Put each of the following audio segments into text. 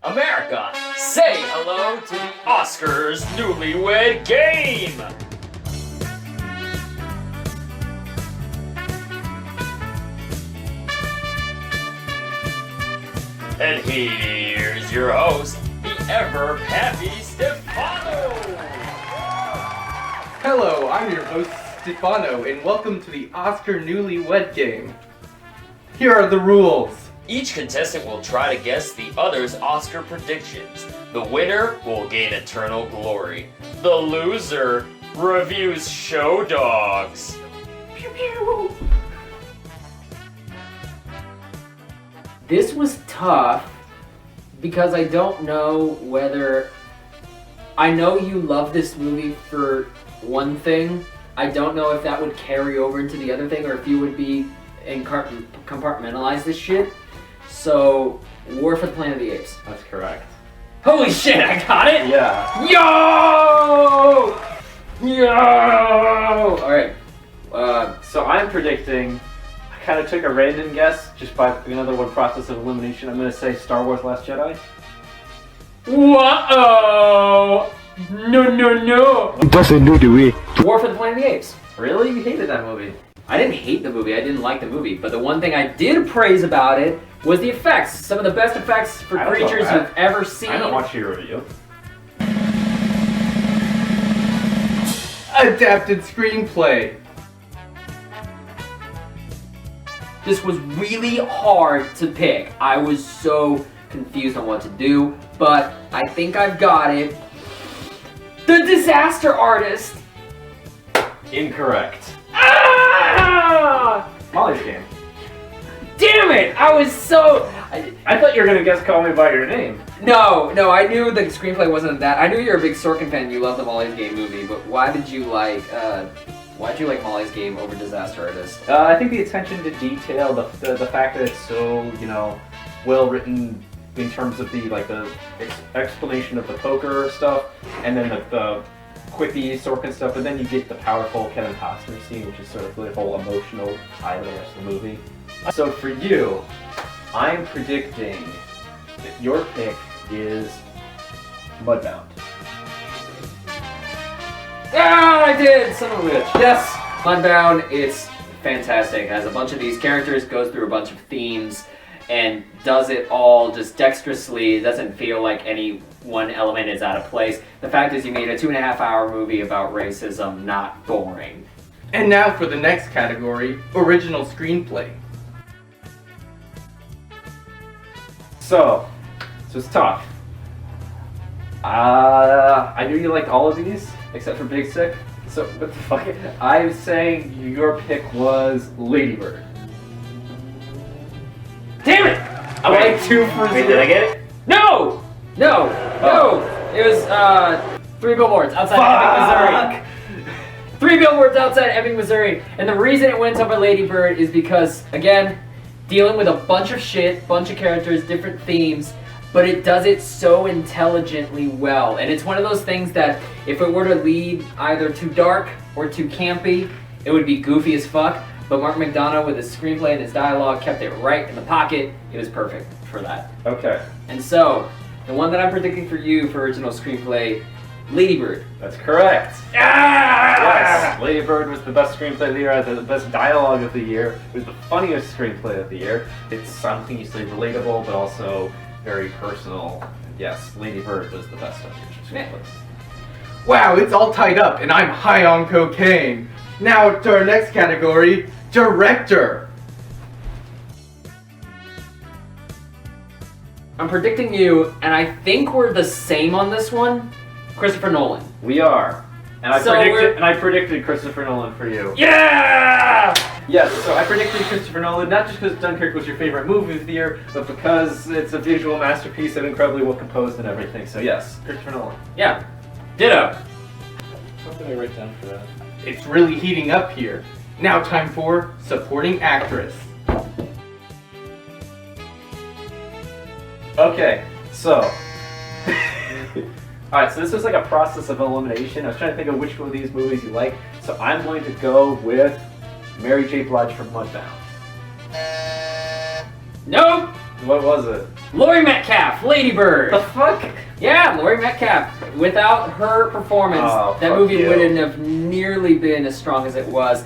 America, say hello to the Oscars Newlywed Game! And here's your host, the ever-happy Stefano! Hello, I'm your host, Stefano, and welcome to the Oscar Newlywed Game. Here are the rules. Each contestant will try to guess the other's Oscar predictions. The winner will gain eternal glory. The loser reviews show dogs. Pew pew! This was tough because I don't know whether... I know you love this movie for one thing. I don't know if that would carry over into the other thing or if you would be compartmentalize this shit. So, War for the Planet of the Apes. That's correct. Holy shit, I got it? Yeah. Yo! Yo! Alright. So I'm predicting, I kind of took a random guess just by another one process of elimination. I'm going to say Star Wars Last Jedi. Whoa! No. Doesn't know the way. War for the Planet of the Apes. Really? You hated that movie? I didn't hate the movie, I didn't like the movie, but the one thing I did praise about it was the effects. Some of the best effects for creatures you've ever seen. I don't watch your review. Adapted screenplay. This was really hard to pick. I was so confused on what to do, but I think I've got it. The Disaster Artist! Incorrect. Ah! Molly's Game. Damn it! I was so... I thought you were going to guess Call Me By Your Name. No, I knew the screenplay wasn't that. I knew you're a big Sorkin fan, you love the Molly's Game movie, but why'd you like Molly's Game over Disaster Artist? I think the attention to detail, the fact that it's so, well written in terms of the explanation of the poker stuff, and then the quippy Sorkin stuff, but then you get the powerful Kevin Costner scene, which is sort of the whole emotional side of the rest of the movie. So for you, I'm predicting that your pick is Mudbound. Ah, I did! Son of a bitch. Yes! Mudbound, it's fantastic. It has a bunch of these characters, goes through a bunch of themes, and does it all just dexterously. It doesn't feel like any one element is out of place. The fact is you made a 2.5-hour movie about racism, not boring. And now for the next category, original screenplay. So it's tough. I knew you liked all of these, except for Big Sick. So, what the fuck? I'm saying your pick was Lady Bird. Damn it! I like 2 for 0. Wait, did I get it? No! It was 3 billboards outside Ebbing, Missouri. 3 billboards outside Ebbing, Missouri. And the reason it went over Lady Bird is because, again, dealing with a bunch of shit, bunch of characters, different themes, but it does it so intelligently well. And it's one of those things that if it were to lead either too dark or too campy, it would be goofy as fuck. But Mark McDonough with his screenplay and his dialogue kept it right in the pocket. It was perfect for that. Okay. And so, the one that I'm predicting for you for original screenplay, Lady Bird. That's correct. Yes, Lady Bird was the best screenplay of the year, the best dialogue of the year. It was the funniest screenplay of the year. It's simultaneously relatable, but also very personal. Yes, Lady Bird was the best of the screenplays. Wow, it's all tied up and I'm high on cocaine. Now to our next category, director. I'm predicting you, and I think we're the same on this one, Christopher Nolan. We are. And I predicted Christopher Nolan for you. Yeah! Yes, so I predicted Christopher Nolan, not just because Dunkirk was your favorite movie of the year, but because it's a visual masterpiece and incredibly well composed and everything. So yes, Christopher Nolan. Yeah. Ditto. What did I write down for that? It's really heating up here. Now time for supporting actress. Okay, so... Alright, so this was like a process of elimination. I was trying to think of which one of these movies you like. So I'm going to go with Mary J. Blige from Mudbound. Nope! What was it? Laurie Metcalf, Lady Bird. The fuck? Yeah, Laurie Metcalf. Without her performance, Oh, that fuck movie you. wouldn't have nearly been as strong as it was.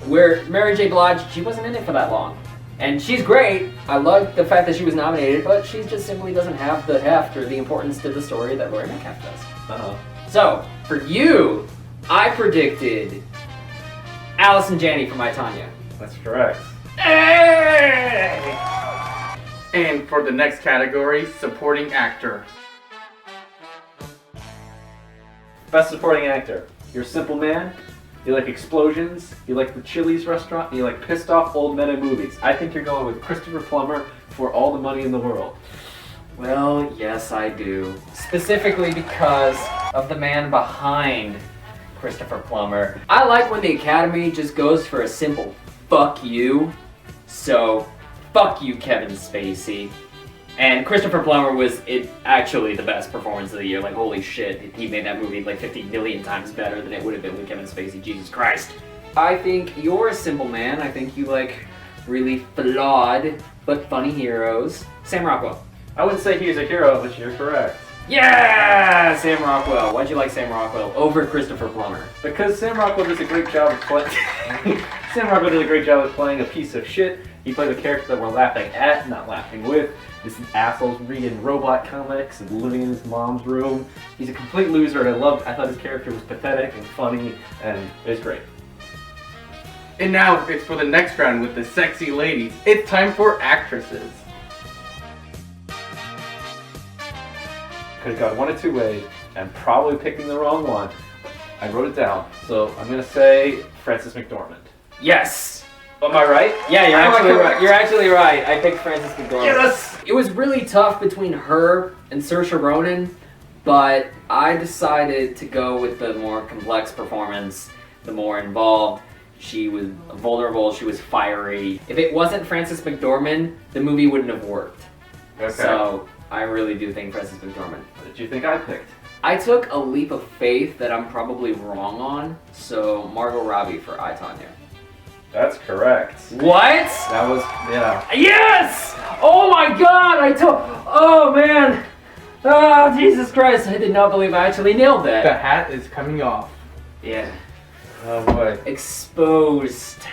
Where Mary J. Blige, she wasn't in it for that long. And she's great. I love the fact that she was nominated, but she just simply doesn't have the heft or the importance to the story that Laurie Metcalf does. Uh-huh. So, for you, I predicted Allison Janney from I, Tonya. That's correct. Hey! And for the next category, supporting actor. Best supporting actor. You're a simple man. You like explosions. You like the Chili's restaurant. And you like pissed off old men in movies. I think you're going with Christopher Plummer for All the Money in the World. Well, yes, I do. Specifically because of the man behind Christopher Plummer. I like when the Academy just goes for a simple fuck you. So, fuck you, Kevin Spacey. And Christopher Plummer was actually the best performance of the year. Like, holy shit, he made that movie like 50 million times better than it would have been with Kevin Spacey. Jesus Christ. I think you're a simple man. I think you like really flawed but funny heroes. Sam Rockwell. I wouldn't say he's a hero, but you're correct. Yeah, Sam Rockwell. Why'd you like Sam Rockwell over Christopher Plummer? Because Sam Rockwell does a great job of playing. Sam Rockwell did a great job of playing a piece of shit. He played a character that we're laughing at, not laughing with. This asshole's reading robot comics and living in his mom's room. He's a complete loser, and I thought his character was pathetic and funny, and it was great. And now it's for the next round with the sexy ladies. It's time for actresses. Could have gone one of two ways, and probably picking the wrong one. I wrote it down, so I'm gonna say Frances McDormand. Yes. Am I right? Yeah, you're Am I actually right. correct? You're actually right. I picked Frances McDormand. Yes! It was really tough between her and Saoirse Ronan, but I decided to go with the more complex performance, the more involved. She was vulnerable, she was fiery. If it wasn't Frances McDormand, the movie wouldn't have worked. Okay. So, I really do think Frances McDormand. What did you think I picked? I took a leap of faith that I'm probably wrong on, so Margot Robbie for I, Tonya. That's correct. What? That was, yeah. Yes! Oh my god, oh man! Oh, Jesus Christ, I did not believe I actually nailed The that. hat is coming off. Yeah. Oh boy. Exposed.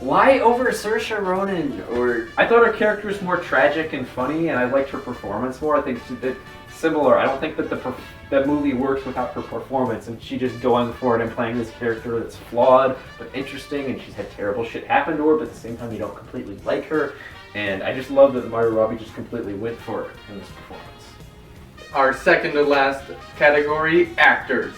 Why over Saoirse Ronan or... I thought her character was more tragic and funny, and I liked her performance more. I think she did similar. I don't think that the movie works without her performance, and she just going for it and playing this character that's flawed but interesting, and she's had terrible shit happen to her, but at the same time you don't completely like her. And I just love that Margot Robbie just completely went for it in this performance. Our second to last category, actors.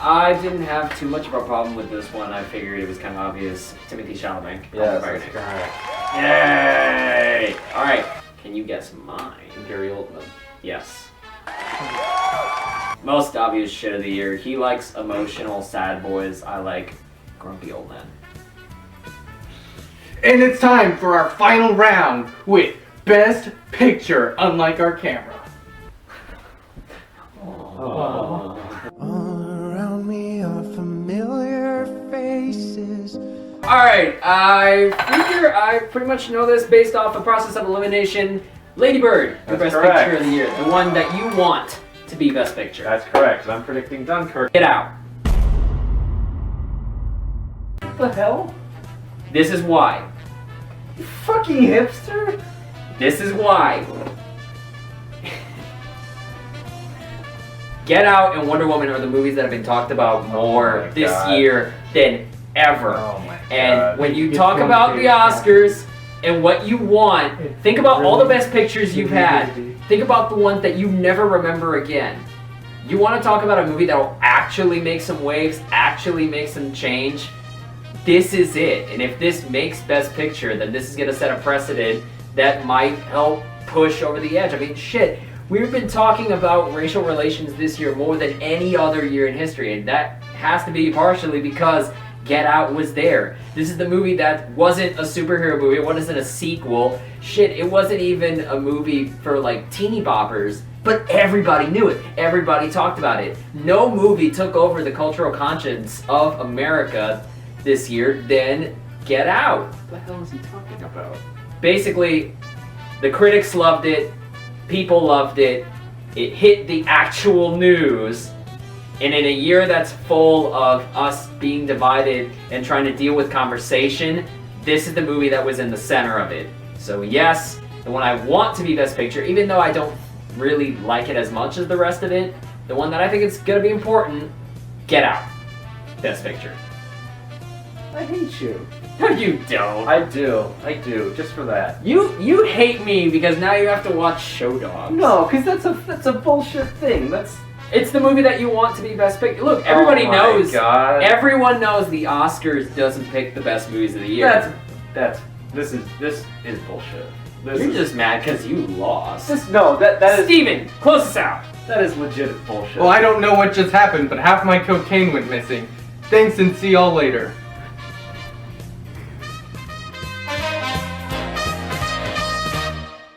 I didn't have too much of a problem with this one. I figured it was kind of obvious. Timothy Chalamet. Yes, Right. that's correct. Yay! Alright, can you guess mine? Gary Oldman. Yes. Most obvious shit of the year. He likes emotional, sad boys. I like grumpy old men. And it's time for our final round with Best Picture, unlike our camera. Oh. All around me are familiar faces. Alright, I figure I pretty much know this based off a process of elimination. Lady Bird, the That's best correct. picture of the year. The one that you want to be best picture. That's correct. I'm predicting Dunkirk. Get out. What the hell? This is why. You fucking hipster! This is why. Get Out and Wonder Woman are the movies that have been talked about more my this God. year than ever. Oh my And God. when you It's talk going about to the Oscars and what you want, think about all the best pictures you've had. Think about the one that you never remember again. You want to talk about a movie that will actually make some waves, actually make some change? This is it. And if this makes Best Picture, then this is going to set a precedent that might help push over the edge. I mean, shit. We've been talking about racial relations this year more than any other year in history, and that has to be partially because Get Out was there. This is the movie that wasn't a superhero movie, it wasn't a sequel. Shit, it wasn't even a movie for like teeny boppers, but everybody knew it. Everybody talked about it. No movie took over the cultural conscience of America this year than Get Out. What the hell is he talking about? Basically, the critics loved it, people loved it, it hit the actual news, and in a year that's full of us being divided and trying to deal with conversation, this is the movie that was in the center of it. So yes, the one I want to be Best Picture, even though I don't really like it as much as the rest of it, the one that I think is gonna be important, Get Out. Best Picture. I hate you. No, you don't. I do, just for that. You hate me because now you have to watch Show Dogs. No, because that's a bullshit thing. It's the movie that you want to be Best Picture. Look, everybody Oh my knows. God. Everyone knows the Oscars doesn't pick the best movies of the year. This is bullshit. You're just mad because you lost. That is Steven, close us out. that is legit bullshit. Well, I don't know what just happened, but half my cocaine went missing. Thanks and see y'all later.